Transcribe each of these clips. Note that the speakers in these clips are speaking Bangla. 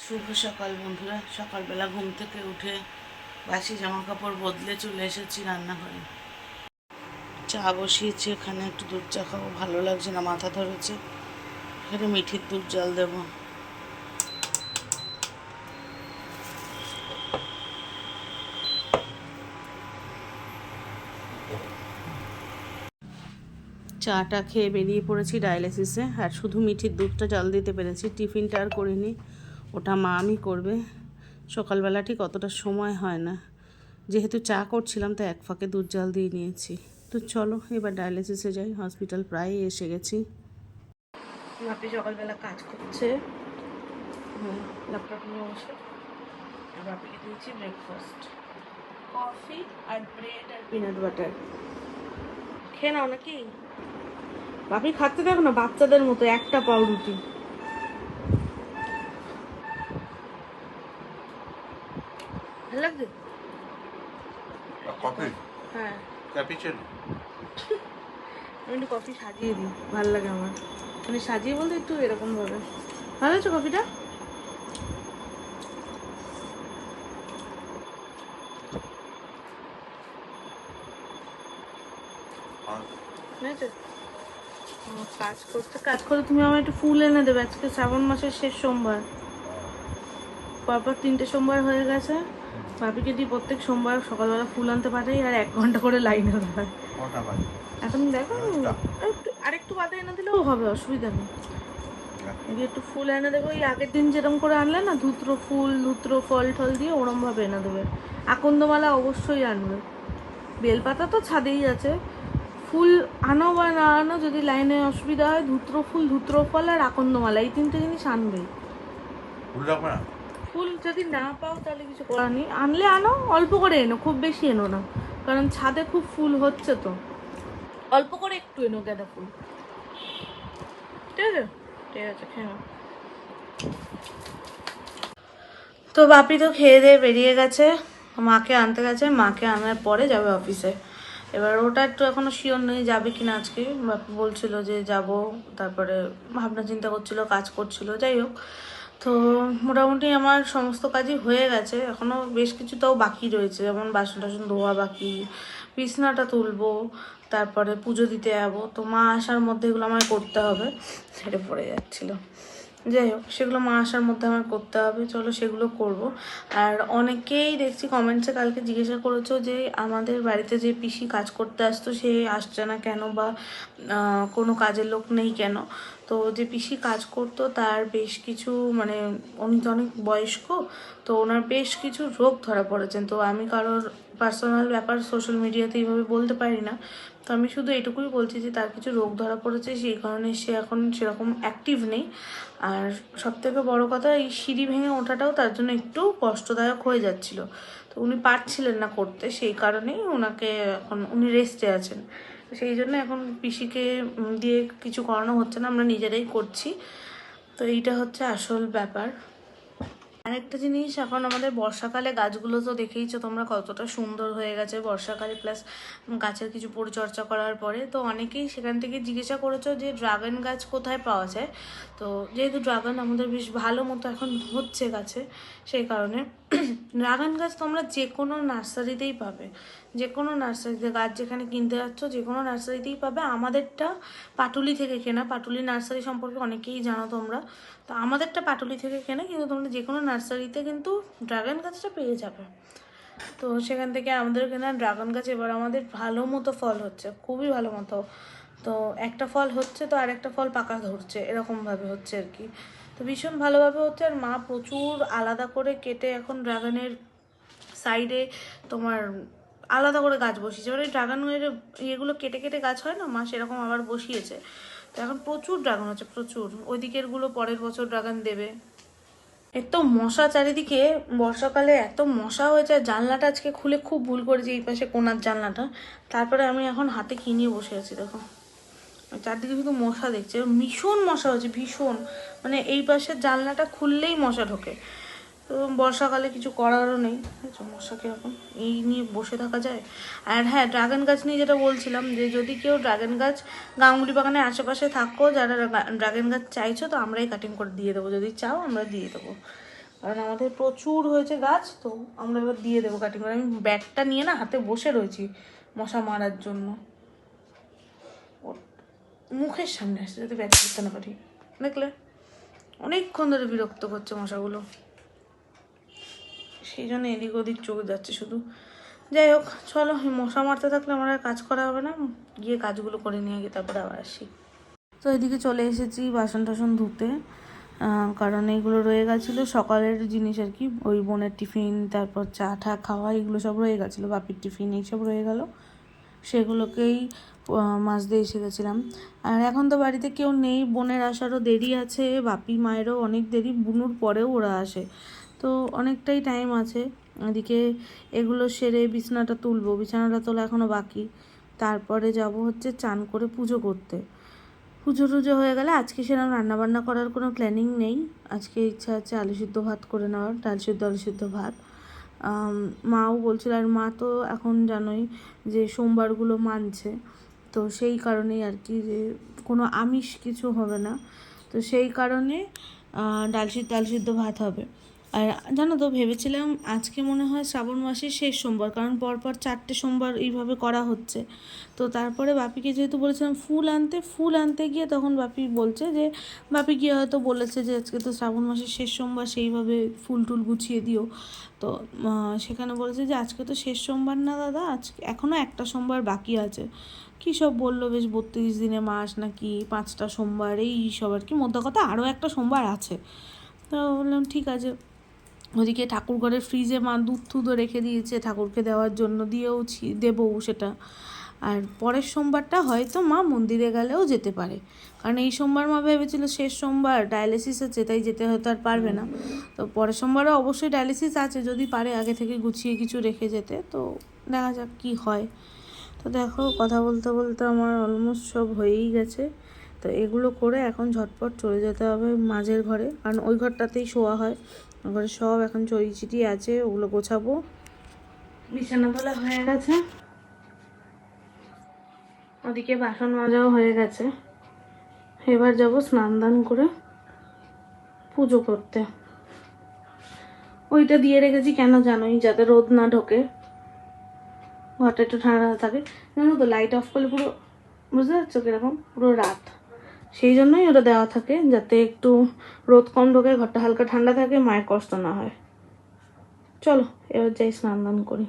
শুভ সকাল বন্ধুরা। সকালবেলা ঘুম থেকে উঠে বাসি জামা কাপড় বদলে চলে এসেছি রান্নাঘরে। চা বসিয়েছি, এখানে একটু দুধ চা খাবো, ভালো লাগছে না, মাথা ধরেছে। এখানে মিঠির দুধ জল দেবো। চাটা খেয়ে বেরিয়ে পড়েছি ডায়ালিসিসে, আর শুধু মিঠির দুধটা জল দিতে পেরেছি, টিফিনটা আর করিনি, ওটা মা আমি করবে। সকালবেলা ঠিক অতটা সময় হয় না, যেহেতু চা করছিলাম তাই এক ফাঁকে দুধ জল দিয়ে নিয়েছি। তো চলো এবার ডায়ালিসিসে যাই, হসপিটাল প্রায় এসে গেছি। বাপি সকালবেলা কাজ করছে, ল্যাপটপ নিয়ে বসে। আর বাপিকে দিয়েছি ব্রেকফাস্ট, কফি আর ব্রেড আর পিনাট বাটার। খেয়ে নাও নাকি? বাপি খাচ্ছে দেখো না বাচ্চাদের মতো, একটা পাউরুটি। ভালো লাগছে? কফি হ্যাঁ, ক্যাপুচিনো। আমি একটু কফি সাজিয়ে দিই, ভালো লাগে আমার। মানে সাজিয়ে বলতে একটু এরকম ভাবে। ভালো হয়েছে কফিটা? বুঝেছো? কাজ করে তুমি আমার একটু ফুল এনে দেবে। আজকে শ্রাবণ মাসের শেষ সোমবার, পরপর 3টে সোমবার হয়ে গেছে। ভাবিকে দিয়ে প্রত্যেক সোমবার সকালবেলা ফুল আনতে পাঠাই, আর 1 ঘন্টা করে লাইনে দাঁড়ায়। এখন দেখো আরেকটু বাদে এনে দিলেও হবে, অসুবিধা নেই। একটু ফুল এনে দেবো, ওই আগের দিন যেরকম করে আনলে না, ধুত্র ফুল ধুত্র ফল টল দিয়ে ওরম ভাবে এনে দেবে। আকন্দমালা অবশ্যই আনবে, বেলপাতা তো ছাদেই আছে। ফুল আনো বা না আনো, যদি লাইনে অসুবিধা হয়, ধুত্র ফুল ধুত্র ফল আর আকন্দমালা, এই 3টে জিনিস আনবেই। ফুল যদি না পাও তাহলে কিছু করার নেই, আনলে আনো, অল্প করে এনো, খুব বেশি এনো না, কারণ ছাদে খুব ফুল হচ্ছে তো। অল্প করে একটু এনো গাঁদা ফুল, ঠিক আছে? ঠিক আছে, খেয়ে নাও। তো বাপি তো খেয়ে দিয়ে বেরিয়ে গেছে, মাকে আনতে গেছে, মাকে আনার পরে যাবে অফিসে। এবার ওটা একটু এখনো শিওর নেই যাবে কিনা আজকে। বাপি বলছিল যে যাব, তারপরে ভাবনা চিন্তা করছিল, কাজ করছিল, যাই হোক। তো মোটামুটি আমার সমস্ত কাজই হয়ে গেছে, এখনও বেশ কিছু তাও বাকি রয়েছে, যেমন বাসন টাসন ধোয়া বাকি, বিছনাটা তুলবো, তারপরে পুজো দিতে যাবো। তো মা আসার মধ্যে এগুলো আমার করতে হবে, ছেড়ে পড়ে যাচ্ছিলো। যাই হোক, সেগুলো মা আসার মধ্যে আমার করতে হবে, চলো সেগুলো করব। আর অনেকেই দেখছি কমেন্টসে কালকে জিজ্ঞাসা করেছো যে আমাদের বাড়িতে যে পিসি কাজ করতে আসতো সে আসছে না কেন, বা কোনো কাজের লোক নেই কেন। তো যে পিসি কাজ করতো তার বেশ কিছু, মানে উনি তো অনেক বয়স্ক, তো ওনার বেশ কিছু রোগ ধরা পড়েছেন। তো আমি কারোর পার্সোনাল ব্যাপার সোশ্যাল মিডিয়াতে এইভাবে বলতে পারি না, তো আমি শুধু এটুকুই বলছি যে তার কিছু রোগ ধরা পড়েছে, সেই কারণে সে এখন সেরকম অ্যাক্টিভ নেই। আর সবথেকে বড় কথা, এই সিঁড়ি ভেঙে ওঠাটাও তার জন্য একটু কষ্টদায়ক হয়ে যাচ্ছিল, তো উনি পারছিলেন না করতে, সেই কারণেই ওনাকে এখন উনি রেস্টে আছেন। সেই জন্য এখন পিসিকে দিয়ে কিছু করানো হচ্ছে না, আমরা নিজেরাই করছি। তো এইটা হচ্ছে আসল ব্যাপার। আরেকটা জিনিস, এখন আমাদের বর্ষাকালে গাছগুলো তো দেখেইছো তোমরা কতটা সুন্দর হয়ে গেছে বর্ষাকালে, প্লাস গাছের কিছু পরিচর্যা করার পরে। তো অনেকেই সেখান থেকে জিজ্ঞাসা করেছো যে ড্রাগন গাছ কোথায় পাওয়া যায়। তো যেহেতু ড্রাগন আমাদের বেশ ভালো মতো এখন হচ্ছে গাছে, সেই কারণে ড্রাগন গাছ তোমরা যে কোনো নার্সারিতেই পাবে, যে কোনো নার্সারিতে গাছ যেখানে কিনতে যাচ্ছ যে কোনো নার্সারিতেই পাবে। আমাদেরটা পাটুলি থেকে কেনা, পাটুলি নার্সারি সম্পর্কে অনেকেই জানো তোমরা। তো আমাদেরটা পাটুলি থেকে কেনা, কিন্তু তোমরা যে কোনো নার্সারিতে কিন্তু ড্রাগন গাছটা পেয়ে যাবে। তো সেখান থেকে আমাদের কেনা ড্রাগন গাছ এবার আমাদের ভালো মতো ফল হচ্ছে, খুবই ভালো মতো। তো একটা ফল হচ্ছে, তো আরেকটা ফল পাকা ধরছে, এরকমভাবে হচ্ছে আর কি। তো ভীষণ ভালোভাবে হচ্ছে। আর মা প্রচুর আলাদা করে কেটে এখন ড্রাগনের সাইডে তোমার আলাদা করে গাছ বসিয়েছে, মানে ড্রাগনের ইয়েগুলো কেটে কেটে গাছ হয় না, মা সেরকম আবার বসিয়েছে। তো এখন প্রচুর ড্রাগন হচ্ছে, প্রচুর। ওই দিকেরগুলো পরের বছর ড্রাগন দেবে। এত মশা চারিদিকে, বর্ষাকালে এত মশা হয়ে যায়। জানলাটা আজকে খুলে খুব ভুল করেছি, এই পাশে কোনার জানলাটা। তারপরে আমি এখন হাতে কি নিয়ে বসে আছি দেখো, চারদিকে শুধু মশা দেখছে, ভীষণ মশা হচ্ছে, ভীষণ। মানে এই পাশের জানলাটা খুললেই মশা ঢোকে। তো বর্ষাকালে কিছু করারও নেই, মশাকে এখন এই নিয়ে বসে থাকা যায়। আর হ্যাঁ, ড্রাগন গাছ নিয়ে যেটা বলছিলাম, যে যদি কেউ ড্রাগন গাছ গাঙ্গুলি বাগানের আশেপাশে থাকো, যারা ড্রাগন গাছ চাইছো, তো আমরাই কাটিং করে দিয়ে দেবো, যদি চাও আমরা দিয়ে দেবো। কারণ আমাদের প্রচুর হয়েছে গাছ, তো আমরা এবার দিয়ে দেবো কাটিং করে। আমি ব্যাটটা নিয়ে না হাতে বসে রয়েছি মশা মারার জন্য। মুখের সামনে আসছে যাতে ব্যাট করতে না পারি, দেখলে অনেকক্ষণ ধরে বিরক্ত করছে মশাগুলো, সেই জন্য এদিক ওদিক চোখ যাচ্ছে শুধু। যাই হোক চলো, মশা মারতে থাকলে আমার আর কাজ করা হবে না, গিয়ে কাজগুলো করে নিয়ে গিয়ে তারপরে আবার আসি। তো এদিকে চলে এসেছি বাসন টাসন ধুতে, কারণ এইগুলো রয়ে গেছিলো সকালের জিনিস আর কি, ওই বোনের টিফিন, তারপর চা ঠা খাওয়া, এগুলো সব রয়ে গেছিলো, বাপির টিফিন এইসব রয়ে গেল, সেগুলোকেই মাজতে এসে গেছিলাম। আর এখন তো বাড়িতে কেউ নেই, বোনের আসারও দেরি আছে, বাপি মায়েরও অনেক দেরি, বুনুর পরেও ওরা আসে, তো অনেকটাই টাইম আছে। এদিকে এগুলো সেরে বিছানাটা তুলবো, বিছানাটা তোলা এখনও বাকি, তারপরে যাব হচ্ছে চান করে পুজো করতে। পুজো টুজো হয়ে গেলে আজকে সেরকম রান্নাবান্না করার কোনো প্ল্যানিং নেই, আজকে ইচ্ছা আছে আলু সিদ্ধ ভাত করে নেওয়ার, ডাল সিদ্ধ আলু সিদ্ধ ভাত। মাও বলছিল, আর মা তো এখন জানোই যে সোমবারগুলো মানছে, তো সেই কারণেই আর কি যে কোনো আমিষ কিছু হবে না, তো সেই কারণে ডাল সিদ্ধ ভাত হবে। আর জানো তো ভেবেছিলাম আজকে মনে হয় শ্রাবণ মাসের শেষ সোমবার, কারণ পরপর 4টে সোমবার এইভাবে করা হচ্ছে, তো তারপরে বাপিকে যেহেতু বলেছিলাম ফুল আনতে গিয়ে তখন বাপি বলছে যে, বাপি গিয়ে হয়তো বলেছে যে আজকে তো শ্রাবণ মাসের শেষ সোমবার, সেইভাবে ফুল টুল গুছিয়ে দিও, তো সেখানে বলেছে যে আজকে তো শেষ সোমবার না দাদা, আজকে এখনও একটা সোমবার বাকি আছে, কী সব বললো, বেশ 32 দিনে মাস নাকি 5টা সোমবার এই সব আর কি, মধ্যে কথা আরও একটা সোমবার আছে। তো বললাম ঠিক আছে। ওদিকে ঠাকুর ঘরের ফ্রিজে মা দুধ টুধও রেখে দিয়েছে ঠাকুরকে দেওয়ার জন্য, দেবও সেটা। আর পরের সোমবারটা হয়তো মা মন্দিরে গেলেও যেতে পারে, কারণ এই সোমবার মা ভেবেছিল শেষ সোমবার ডায়ালিসিস আছে, তাই যেতে হয়তো আর পারবে না, তো পরের সোমবারও অবশ্যই ডায়ালিসিস আছে, যদি পারে আগে থেকে গুছিয়ে কিছু রেখে যেতে, তো দেখা যাক কী হয়। তো দেখো কথা বলতে বলতে আমার অলমোস্ট সব হয়েই গেছে, তো এগুলো করে এখন ঝটপট চলে যেতে হবে মাঝের ঘরে, কারণ ওই ঘরটাতেই শোয়া হয়, ওই ঘরে সব এখন চড়িচিটি আছে, ওগুলো গোছাবো। বিছানা তোলা হয়ে গেছে, ওদিকে বাসন মাজাও হয়ে গেছে, এবার যাবো স্নান দান করে পুজো করতে। ওইটা দিয়ে রেখেছি কেন জানোই, যাতে রোদ না ঢোকে, ঘরটা একটু ঠান্ডা থাকে, জানো তো লাইট অফ করলে পুরো বুঝতে পারছো কিরকম পুরো রাত, সেই জন্যই ওটা দেওয়া থাকে, যাতে একটু রোদ কম ঢোকে, ঘরটা হালকা ঠান্ডা থাকে, মায়ের কষ্ট না হয়। চলো এবার যাই স্নান দান করি।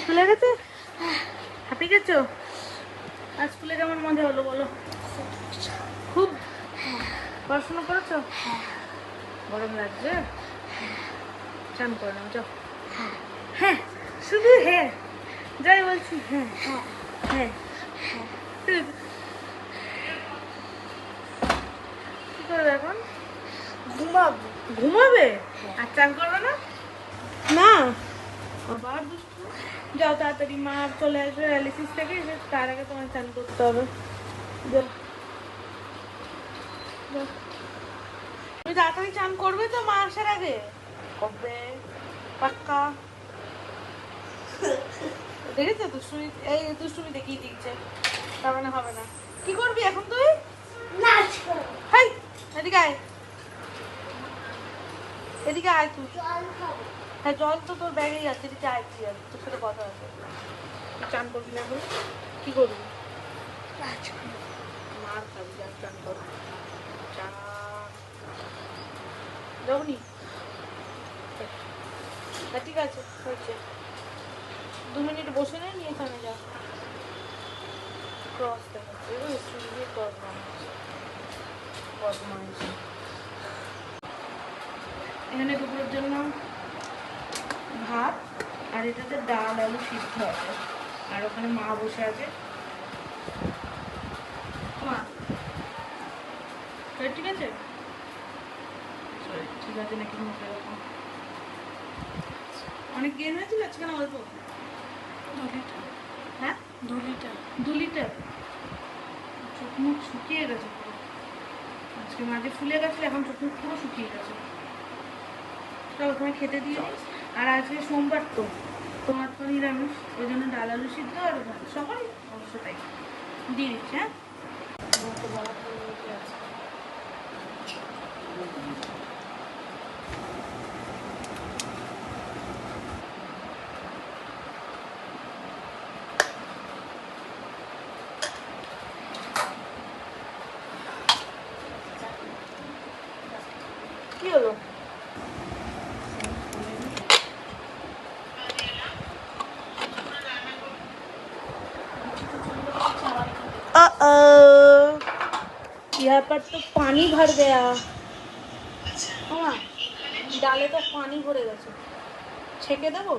স্কুলে গেছে, হাঁপি গেছো? আর স্কুলে কেমন মজা হলো বলো? খুব পড়াশোনা করেছো? গরম লাগছে, চান করে নাও যাও। হ্যাঁ শুধু হ্যাঁ, যাই বলছি হ্যাঁ হ্যাঁ। কি করবে এখন? ঘুমাবো। ঘুমাবে? আর চান করবে না? না আবার দুষ্টু। যাও তাড়াতাড়ি, মা চলে আসবে ডায়ালিসিস থেকে, তার আগে তোমার চান করতে হবে। যাও তুমি তাড়াতাড়ি চান করবে তো মা আসার আগে? করবে পাক্কা। দেখেছো দুষ্টুমি, এই দুষ্টুমি দেখিয়ে দিচ্ছে, তার মানে হবে না। কি করবি এখন তুই? নাচ করব। হাই এদিকে আয়, এদিকে আয় তুই। জল খাবো। হ্যাঁ জল তো তোর ব্যাগেই আছে, এদিকে আয় তুই, আর তোর সাথে কথা আছে। চান করবি না এখন? কি করবি? নাচ করব। মার খাবি, যা চান কর। চা যাবনি? ঠিক আছে হয়েছে, 2 মিনিট বসে নেই, নিয়ে এখানে যা। ক্রস দেখাচ্ছে, ক্রস বানাচ্ছে, ক্রস বানাচ্ছে। এখানে দুপুরের জন্য ভাত, আর এটাতে ডাল আলু সিদ্ধ আছে, আর ওখানে মা বসে আছে। মা ঠিক আছে, ঠিক আছে নাকি মুখে এরকম অনেক গেম হয়েছিল আজকে না অল্প? 2 লিটার। হ্যাঁ 2 লিটার। 2 লিটার? মুখ শুকিয়ে গেছে পুরো। আজকে মাঝে ফুলে গেছে, এখন চোখ মুখ পুরো শুকিয়ে গেছে। চলো তোমায় খেতে দিয়ে দিই। আর আজকে সোমবার তো তোমার তো নিরামিষ, ওই জন্য ডাল আলু সিদ্ধ আর ভাত, সকালে অবশ্য তাই দিয়ে দিচ্ছি। হ্যাঁ, কি হলো? यहाँ पर तो पानी भर गया। हाँ, डाले तो पानी भरे गए, छेके देबो।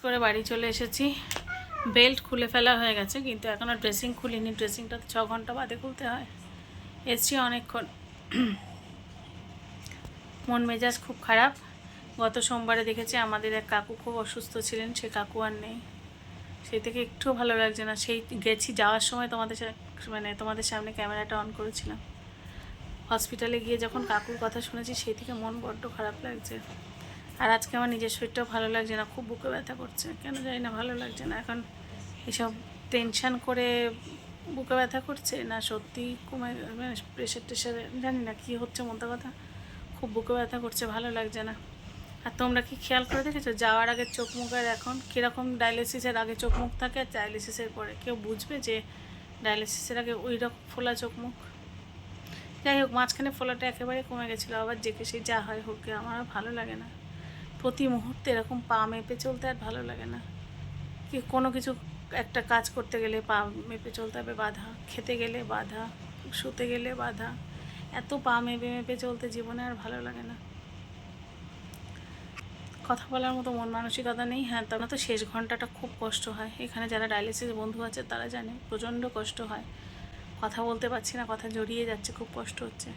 করে বাড়ি চলে এসেছি। বেল্ট খুলে ফেলা হয়ে গেছে, কিন্তু এখনও ড্রেসিং খুলিনি। ড্রেসিংটা তো 6 ঘন্টা বাদে খুলতে হয়। এসছি অনেকক্ষণ। মন মেজাজ খুব খারাপ। গত সোমবারে দেখেছি আমাদের এক কাকু খুব অসুস্থ ছিলেন, সে কাকু আর নেই। সেই থেকে একটুও ভালো লাগছে না। সেই গেছি, যাওয়ার সময় তোমাদের সামনে ক্যামেরাটা অন করেছিলাম। হসপিটালে গিয়ে যখন কাকুর কথা শুনেছি, সেই থেকে মন বড্ড খারাপ লাগছে। আর আজকে আমার নিজের শরীরটাও ভালো লাগছে না, খুব বুকে ব্যথা করছে, কেন জানি না ভালো লাগছে না। এখন এসব টেনশান করে বুকে ব্যথা করছে না সত্যি প্রেশার টেশারে জানি না কী হচ্ছে, মোদ্দা কথা খুব বুকে ব্যথা করছে, ভালো লাগছে না। আর তোমরা কি খেয়াল করে দেখেছো যাওয়ার আগে চোখ মুখের এখন কীরকম? ডায়ালিসিসের আগে চোখ মুখ থাকে আর ডায়ালিসিসের পরে কেউ বুঝবে যে ডায়ালিসিসের আগে ওই রকম ফোলা চোখ মুখ? যাই হোক, মাঝখানে ফোলাটা একেবারে কমে গেছিলো, আবার যে সে যা হয় হোক, আমার ভালো লাগে না। প্রতি মুহূর্তে এরকম পা মেপে চলতে আর ভালো লাগে না। কি কোনো কিছু একটা কাজ করতে গেলে পা মেপে চলতে হবে, বাধা। খেতে গেলে বাধা, শুতে গেলে বাধা, এত পা মেপে মেপে চলতে জীবনে আর ভালো লাগে না। কথা বলার মতো মন মানসিকতা নেই। হ্যাঁ, তার তো শেষ ঘন্টাটা খুব কষ্ট হয়। এখানে যারা ডায়ালিসিস বন্ধু আছে তারা জানে প্রচণ্ড কষ্ট হয়। কথা বলতে পারছি না, কথা জড়িয়ে যাচ্ছে, খুব কষ্ট হচ্ছে।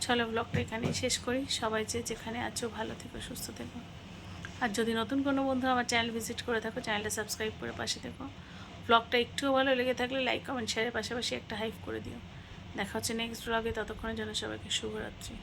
চলো ব্লগটা এখানেই শেষ করি। সবাই যেখানে আছো ভালো থেকো, সুস্থ থেকো। আর যদি নতুন কোনো বন্ধু আমার চ্যানেল ভিজিট করে থাকো, চ্যানেলটা সাবস্ক্রাইব করে পাশে থেকো। ব্লগটা একটুও ভালো লেগে থাকলে লাইক কমেন্ট শেয়ারের পাশাপাশি একটা হাইপ করে দিও। দেখা হচ্ছে নেক্সট ব্লগে, ততক্ষণের জন্য সবাইকে শুভরাত্রি।